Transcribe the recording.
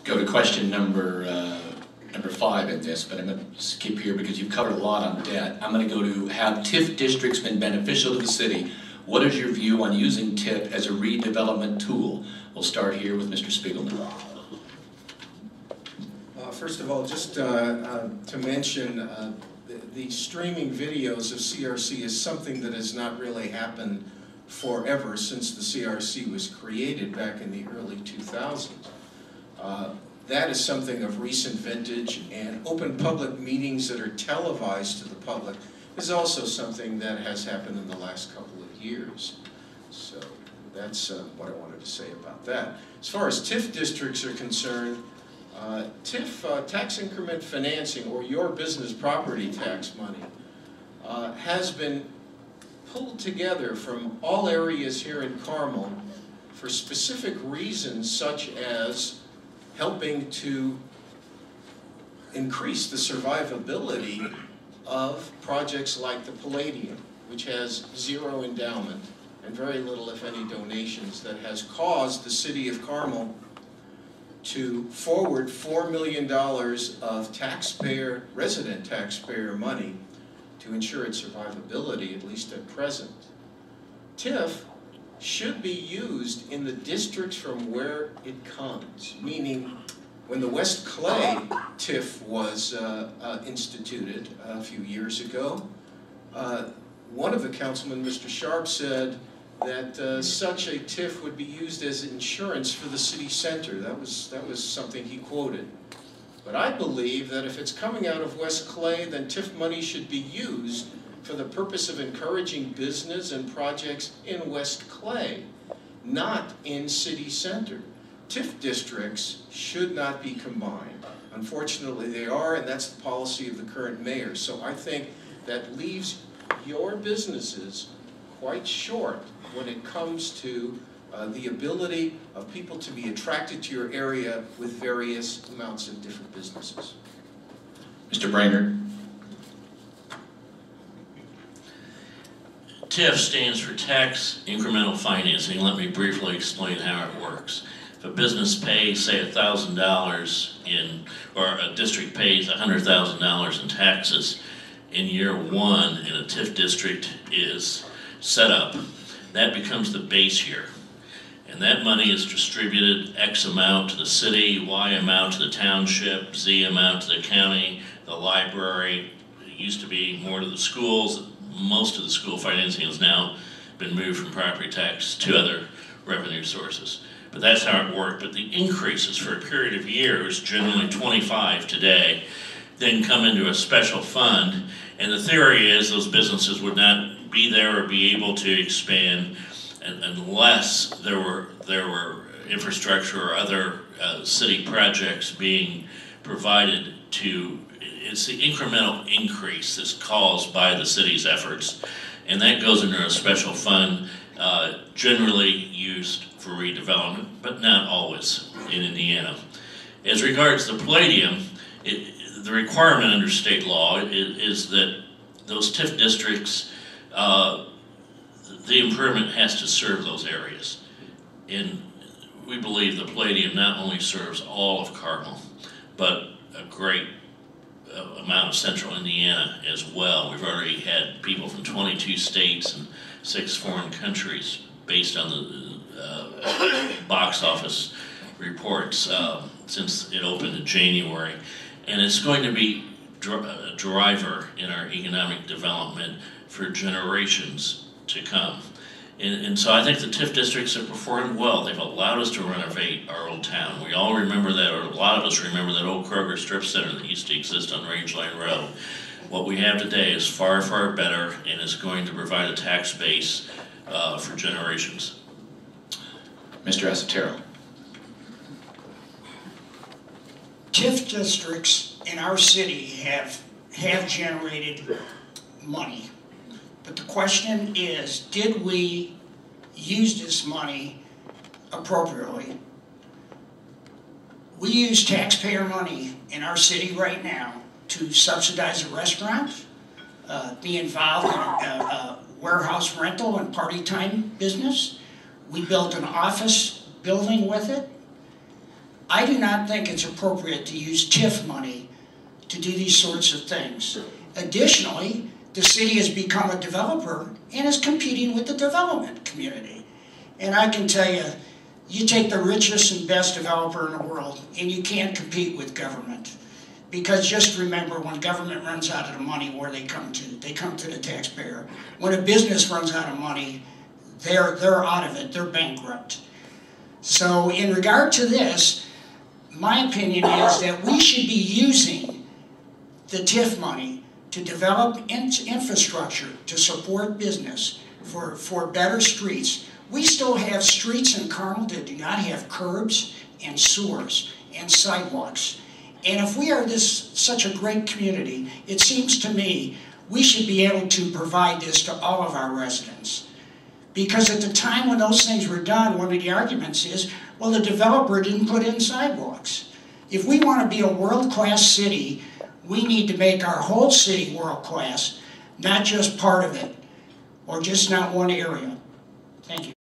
go to question number 5 in this, but I'm going to skip here because you've covered a lot on debt. I'm going to go to, have TIF districts been beneficial to the city? What is your view on using TIF as a redevelopment tool? We'll start here with Mr. Spiegelman. First of all, just to mention, the streaming videos of CRC is something that has not really happened forever since the CRC was created back in the early 2000s. That is something of recent vintage, and open public meetings that are televised to the public is also something that has happened in the last couple of years. So that's what I wanted to say about that. As far as TIF districts are concerned, TIF, tax increment financing, or your business property tax money, has been pulled together from all areas here in Carmel for specific reasons, such as helping to increase the survivability of projects like the Palladium, which has zero endowment and very little, if any, donations, that has caused the city of Carmel to forward $4 million of resident taxpayer money to ensure its survivability, at least at present. TIF should be used in the districts from where it comes, meaning when the West Clay TIF was instituted a few years ago, one of the councilmen, Mr. Sharp, said that such a TIF would be used as insurance for the city center. That was something he quoted. But I believe that if it's coming out of West Clay, then TIF money should be used for the purpose of encouraging business and projects in West Clay, not in city center. TIF districts should not be combined. Unfortunately, they are, and that's the policy of the current mayor. So I think that leaves your businesses quite short when it comes to the ability of people to be attracted to your area with various amounts of different businesses. Mr. Brainerd. TIF stands for Tax Incremental Financing. Let me briefly explain how it works. If a business pays, say, $1,000 or a district pays $100,000 in taxes in year 1 and a TIF district is set up, that becomes the base year. And that money is distributed X amount to the city, Y amount to the township, Z amount to the county, the library. It used to be more to the schools. Most of the school financing has now been moved from property tax to other revenue sources. But that's how it worked. But the increases for a period of years, generally 25 today, then come into a special fund. And the theory is those businesses would not be there or be able to expand unless there were infrastructure or other city projects being provided to. It's the incremental increase that's caused by the city's efforts, and that goes into a special fund, generally used for redevelopment, but not always in Indiana. As regards the Palladium, the requirement under state law is that those TIF districts, the improvement has to serve those areas. And we believe the Palladium not only serves all of Carmel, but a great amount of central Indiana as well. We've already had people from 22 states and 6 foreign countries based on the box office reports since it opened in January. And it's going to be a driver in our economic development for generations to come. And so I think the TIF districts have performed well. They've allowed us to renovate our old town. We all remember that, or a lot of us remember that old Kroger strip center that used to exist on Rangeline Road. What we have today is far, far better, and is going to provide a tax base for generations. Mr. Asatero. TIF districts in our city have generated money. But the question is, did we use this money appropriately? We use taxpayer money in our city right now to subsidize a restaurant, be involved in a warehouse rental and party time business. We built an office building with it. I do not think it's appropriate to use TIF money to do these sorts of things. Additionally, the city has become a developer and is competing with the development community. And I can tell you, you take the richest and best developer in the world and you can't compete with government. Because just remember, when government runs out of the money, where they come to? They come to the taxpayer. When a business runs out of money, they're out of it, they're bankrupt. So in regard to this, my opinion is that we should be using the TIF money to develop infrastructure to support business for better streets. We still have streets in Carmel that do not have curbs and sewers and sidewalks. And if we are such a great community, it seems to me we should be able to provide this to all of our residents. Because at the time when those things were done, one of the arguments is, well, the developer didn't put in sidewalks. If we want to be a world-class city, we need to make our whole city world-class, not just part of it, or just not one area. Thank you.